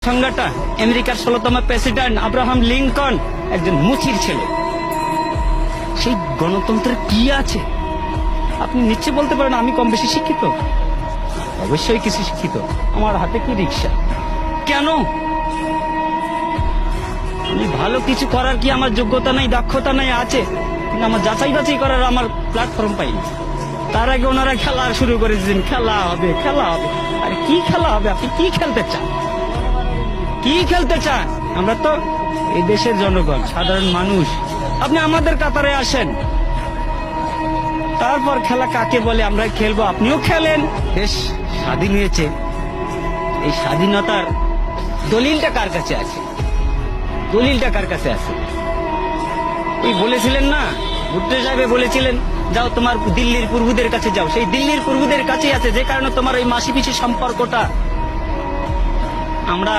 সংজ্ঞাটা আমেরিকার ১৬তম president Abraham Lincoln একজন মুচির ছেলে। সেই গণতন্ত্রের কি আছে? আপনি নিশ্চয় বলতে পারেন আমি কম বেশি শিক্ষিত। অবশ্যই কিছু শিক্ষিত। আমার হাতে কি রিক্সা? কেন? আমি ভালো কিছু করার কি আমার যোগ্যতা নাই, দক্ষতা নাই? আছে, কিন্তু আমার যাচাই বাছাই করার আমার প্ল্যাটফর্ম পাইনি। তার আগে ওনারা খেলা শুরু করেছেন, খেলা হবে খেলা হবে। আরে কি খেলা হবে? আপনি কি খেলতে চান? কি খেলতে চান? আমরা তো এই দেশের জনগণ, সাধারণ মানুষ। আপনি আমাদের কাতারে আসেন, তারপর খেলা কাকে বলে আমরা খেলবো। আপনিও খেলেন। দেশ স্বাধীন হয়েছে, এই স্বাধীনতার দলিলটা কার কাছে আছে? দলিলটা কার কাছে আছে? ওই বলেছিলেন না, ভুট্টো সাহেব বলেছিলেন যাও তোমার দিল্লির পূর্বদের কাছে যাও। সেই দিল্লির পূর্বদের কাছেই আছে, যে কারণে তোমার ওই মাসি পিসি সম্পর্কটা। আমরা